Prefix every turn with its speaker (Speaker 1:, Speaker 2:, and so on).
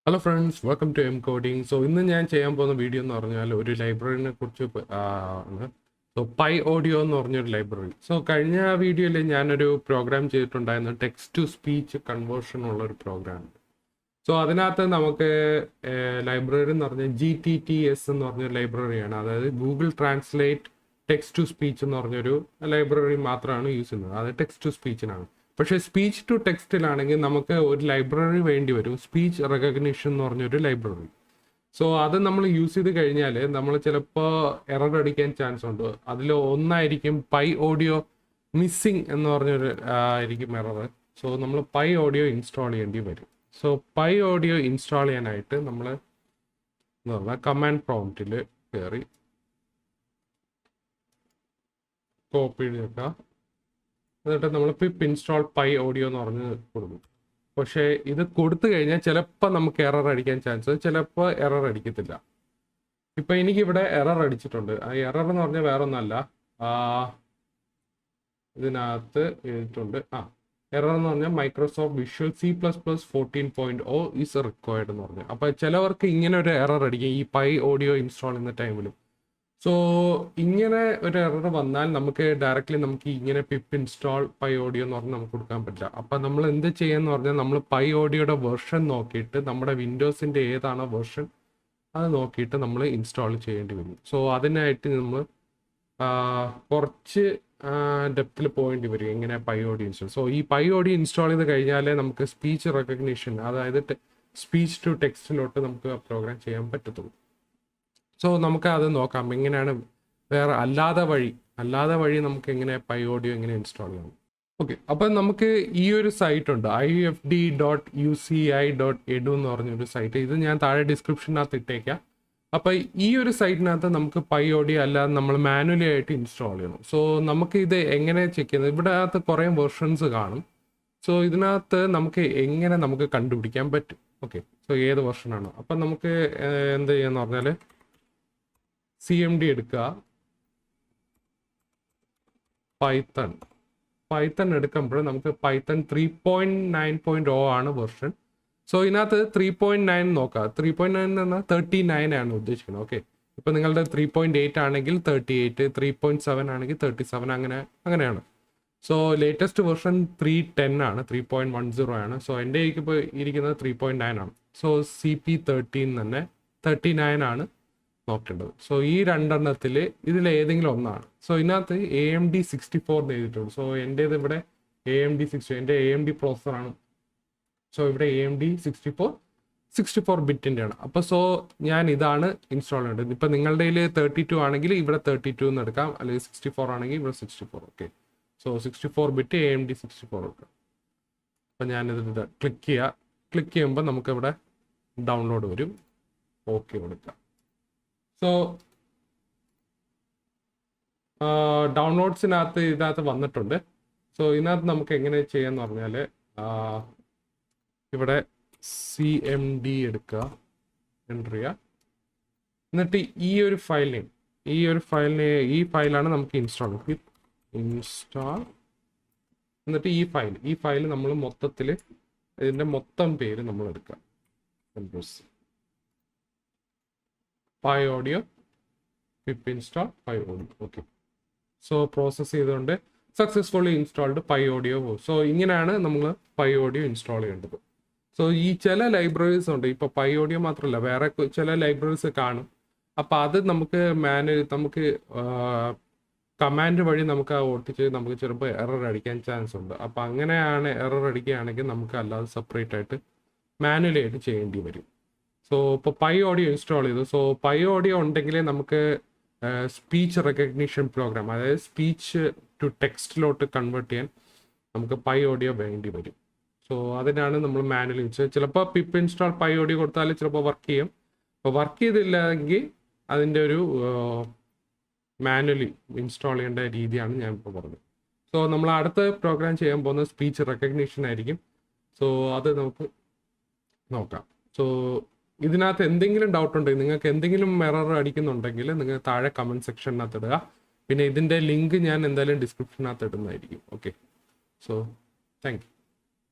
Speaker 1: Hello friends, welcome to MKoding. So ഇന്ന് ഞാൻ ചെയ്യാൻ പോകുന്ന വീഡിയോ എന്ന് പറഞ്ഞാൽ ഒരു ലൈബ്രറിനെ കുറിച്ച് ആണ്. സോ PyAudio എന്ന് പറഞ്ഞൊരു ലൈബ്രറി. സോ കഴിഞ്ഞ വീഡിയോയിൽ ഞാനൊരു പ്രോഗ്രാം ചെയ്തിട്ടുണ്ടായിരുന്നു, ടെക്സ്റ്റ് ടു സ്പീച്ച് കൺവേർഷൻ ഉള്ള ഒരു പ്രോഗ്രാം. സോ അതിനകത്ത് നമുക്ക് ലൈബ്രറി എന്ന് പറഞ്ഞാൽ GTTS എന്ന് പറഞ്ഞൊരു ലൈബ്രറിയാണ്. അതായത് Google translate text to speech എന്ന് പറഞ്ഞൊരു ലൈബ്രറി മാത്രമാണ് യൂസ് ചെയ്യുന്നത്. അത് ടെക്സ്റ്റ് ടു സ്പീച്ചിനാണ്. പക്ഷേ സ്പീച്ച് ടു ടെക്സ്റ്റിലാണെങ്കിൽ നമുക്ക് ഒരു ലൈബ്രറി വേണ്ടി വരും, സ്പീച്ച് റെക്കഗ്നിഷൻ എന്ന് പറഞ്ഞൊരു ലൈബ്രറി. സോ അത് നമ്മൾ യൂസ് ചെയ്ത് കഴിഞ്ഞാൽ നമ്മൾ ചിലപ്പോൾ എറർ അടിക്കാൻ ചാൻസ് ഉണ്ട്. അതിൽ ഒന്നായിരിക്കും PyAudio മിസ്സിങ് എന്ന് പറഞ്ഞൊരു ആയിരിക്കും എറർ. സോ നമ്മൾ PyAudio ഇൻസ്റ്റാൾ ചെയ്യേണ്ടി വരും. സോ PyAudio ഇൻസ്റ്റാൾ ചെയ്യാനായിട്ട് നമ്മൾ എന്താ പറഞ്ഞാൽ കമാൻഡ് പ്രോംപ്റ്റിൽ കയറി കോപ്പി ചെയ്തെടുക്കുക. എന്നിട്ട് നമ്മൾ പിപ്പ് ഇൻസ്റ്റാൾ PyAudio എന്ന് പറഞ്ഞ് കൊടുക്കും. പക്ഷേ ഇത് കൊടുത്തു കഴിഞ്ഞാൽ ചിലപ്പോൾ നമുക്ക് എറർ അടിക്കാൻ ചാൻസ്, ചിലപ്പോൾ എറർ അടിക്കത്തില്ല. ഇപ്പം എനിക്കിവിടെ എറർ അടിച്ചിട്ടുണ്ട്. ആ എറർ എന്ന് പറഞ്ഞാൽ വേറെ ഒന്നല്ല, ഇതിനകത്ത് എഴുതിയിട്ടുണ്ട്. എറർ എന്ന് പറഞ്ഞാൽ Microsoft visual C++ 14.0 is required എന്ന് പറഞ്ഞു. അപ്പോൾ ചിലവർക്ക് ഇങ്ങനെ ഒരു എറർ അടിക്കും ഈ PyAudio ഇൻസ്റ്റാൾ ചെയ്യുന്ന ടൈമിലും. സോ ഇങ്ങനെ ഒരു എറർ വന്നാൽ നമുക്ക് ഡയറക്റ്റ്ലി നമുക്ക് ഇങ്ങനെ പിപ്പ് ഇൻസ്റ്റാൾ PyAudio എന്ന് പറഞ്ഞാൽ നമുക്ക് കൊടുക്കാൻ പറ്റില്ല. അപ്പം നമ്മൾ എന്ത് ചെയ്യാന്ന് പറഞ്ഞാൽ നമ്മൾ PyAudioയുടെ വെർഷൻ നോക്കിയിട്ട് നമ്മുടെ വിൻഡോസിൻ്റെ ഏതാണോ വെർഷൻ അത് നോക്കിയിട്ട് നമ്മൾ ഇൻസ്റ്റാൾ ചെയ്യേണ്ടി വരും. സോ അതിനായിട്ട് നമ്മൾ കുറച്ച് ഡെപ്തിൽ പോകേണ്ടി വരും എങ്ങനെ PyAudio ഇൻസ്റ്റാൾ. സോ ഈ PyAudio ഇൻസ്റ്റാൾ ചെയ്ത് കഴിഞ്ഞാലേ നമുക്ക് സ്പീച്ച് റെക്കഗ്നിഷൻ, അതായത് സ്പീച്ച് ടു ടെക്സ്റ്റിലോട്ട് നമുക്ക് പ്രോഗ്രാം ചെയ്യാൻ പറ്റത്തുള്ളൂ. സോ നമുക്ക് അത് നോക്കാം എങ്ങനെയാണ് വേറെ അല്ലാതെ വഴി നമുക്ക് എങ്ങനെ PyAudio എങ്ങനെ ഇൻസ്റ്റാൾ ചെയ്യാം. ഓക്കെ, അപ്പം നമുക്ക് ഈ ഒരു സൈറ്റ് ഉണ്ട്, ifd.uci.edu എന്ന് പറഞ്ഞൊരു സൈറ്റ്. ഇത് ഞാൻ താഴെ ഡിസ്ക്രിപ്ഷനകത്ത് ഇട്ടേക്കാം. അപ്പം ഈ ഒരു സൈറ്റിനകത്ത് നമുക്ക് PyAudio അല്ലാതെ നമ്മൾ മാനുവലി ആയിട്ട് ഇൻസ്റ്റാൾ ചെയ്യണം. സോ നമുക്ക് ഇത് എങ്ങനെ ചെക്ക് ചെയ്യുന്നത്, ഇവിടെ അകത്ത് കുറേ വെർഷൻസ് കാണും. സോ ഇതിനകത്ത് നമുക്ക് കണ്ടുപിടിക്കാൻ പറ്റും. ഓക്കെ, സോ ഏത് വെർഷനാണ്. അപ്പം നമുക്ക് എന്ത് ചെയ്യാന്ന് പറഞ്ഞാൽ CMD എടുക്കുക, പൈത്തൺ എടുക്കുമ്പോൾ നമുക്ക് പൈത്തൺ 3.9.0 ആണ് വെർഷൻ. സോ ഇതിനകത്ത് 3.9 നോക്കാം. 3.9 എന്ന് പറഞ്ഞാൽ 39 ആണ് ഉദ്ദേശിക്കുന്നത്. ഓക്കെ, ഇപ്പം നിങ്ങളുടെ 3.8 ആണെങ്കിൽ 38, 3.7 ആണെങ്കിൽ 37, അങ്ങനെയാണ്. സോ ലേറ്റസ്റ്റ് വെർഷൻ 3.10 ആണ്, 3.10 ആണ്. സോ എൻ്റെ ഇപ്പോൾ ഇരിക്കുന്നത് 3.9 ആണ്. സോ CP13 തന്നെ 39 ആണ് നോക്കേണ്ടത്. സോ ഈ രണ്ടെണ്ണത്തിൽ ഇതിലേതെങ്കിലും ഒന്നാണ്. സോ ഇതിനകത്ത് AMD 64 എഴുതിയിട്ടുണ്ട്. സോ എൻ്റേത് ഇവിടെ AMD 60, എൻ്റെ AMD പ്രോസസ്സറാണ്. സോ ഇവിടെ AMD 64 ബിറ്റിൻ്റെ ആണ്. അപ്പോൾ സോ ഞാൻ ഇതാണ് ഇൻസ്റ്റാൾ ചെയ്യേണ്ടത്. ഇപ്പം നിങ്ങളുടെ കയ്യിൽ 32 ആണെങ്കിൽ ഇവിടെ 32 എന്ന് എടുക്കാം, അല്ലെങ്കിൽ 64 ആണെങ്കിൽ ഇവിടെ 64. ഓക്കെ, സോ 64 ബിറ്റ് AMD 64 എടുക്കാം. അപ്പം ഞാനിത് ക്ലിക്ക് ചെയ്യുമ്പോൾ നമുക്കിവിടെ ഡൗൺലോഡ് വരും. ഓക്കെ കൊടുക്കാം. സോ ഇതിനകത്ത് വന്നിട്ടുണ്ട്. സോ ഇതിനകത്ത് നമുക്ക് എങ്ങനെ ചെയ്യാന്ന് പറഞ്ഞാൽ ഇവിടെ CMD എടുക്കുക, എൻ്റർ ചെയ്യുക. എന്നിട്ട് ഈ ഫയലാണ് നമുക്ക് ഇൻസ്റ്റാൾ എന്നിട്ട് ഈ ഫയൽ നമ്മൾ മൊത്തത്തിൽ ഇതിൻ്റെ മൊത്തം പേര് നമ്മൾ എടുക്കുക, PyAudio pip install PyAudio. Okay, so process ചെയ്തുകൊണ്ട് സക്സസ്ഫുള്ളി ഇൻസ്റ്റാൾഡ് PyAudio. സോ ഇങ്ങനെയാണ് നമ്മൾ PyAudio ഇൻസ്റ്റാൾ ചെയ്യേണ്ടത്. സോ ഈ ചില ലൈബ്രറീസ് ഉണ്ട്, ഇപ്പോൾ PyAudio മാത്രമല്ല വേറെ ചില ലൈബ്രറീസ് കാണും. അപ്പോൾ അത് നമുക്ക് കമാൻഡ് വഴി നമുക്ക് ഓട്ടിച്ച് നമുക്ക് ചിലപ്പോൾ എറർ അടിക്കാൻ ചാൻസ് ഉണ്ട്. അപ്പോൾ അങ്ങനെയാണ് എറർ അടിക്കുകയാണെങ്കിൽ നമുക്ക് അല്ലാതെ സെപ്പറേറ്റ് ആയിട്ട് മാനുവലി ആയിട്ട് ചെയ്യേണ്ടി വരും. സോ ഇപ്പോൾ PyAudio ഇൻസ്റ്റാൾ ചെയ്തു. സോ PyAudio ഉണ്ടെങ്കിലേ നമുക്ക് സ്പീച്ച് റെക്കഗ്നിഷൻ പ്രോഗ്രാം, അതായത് സ്പീച്ച് ടു ടെക്സ്റ്റിലോട്ട് കൺവേർട്ട് ചെയ്യാൻ നമുക്ക് PyAudio വേണ്ടി വരും. സോ അതിനാണ് നമ്മൾ മാനുവലി ചിലപ്പോൾ പിപ്പ് ഇൻസ്റ്റാൾ PyAudio കൊടുത്താൽ ചിലപ്പോൾ വർക്ക് ചെയ്യും. അപ്പോൾ വർക്ക് ചെയ്തില്ലെങ്കിൽ അതിൻ്റെ ഒരു മാനുവലി ഇൻസ്റ്റാൾ ചെയ്യേണ്ട രീതിയാണ് ഞാൻ ഇപ്പോൾ പറഞ്ഞത്. സോ നമ്മൾ അടുത്ത പ്രോഗ്രാം ചെയ്യാൻ പോകുന്നത് സ്പീച്ച് റെക്കഗ്നിഷൻ ആയിരിക്കും. സോ അത് നമുക്ക് നോക്കാം. സോ ഇതിനകത്ത് എന്തെങ്കിലും ഡൗട്ട് ഉണ്ടെങ്കിൽ, നിങ്ങൾക്ക് എന്തെങ്കിലും എറർ അടിക്കുന്നുണ്ടെങ്കിൽ നിങ്ങൾ താഴെ കമൻറ്റ് സെക്ഷനകത്ത് ഇടുക. പിന്നെ ഇതിൻ്റെ ലിങ്ക് ഞാൻ എന്തായാലും ഡിസ്ക്രിപ്ഷനകത്ത് ഇടുന്നതായിരിക്കും. Okay, so thank you.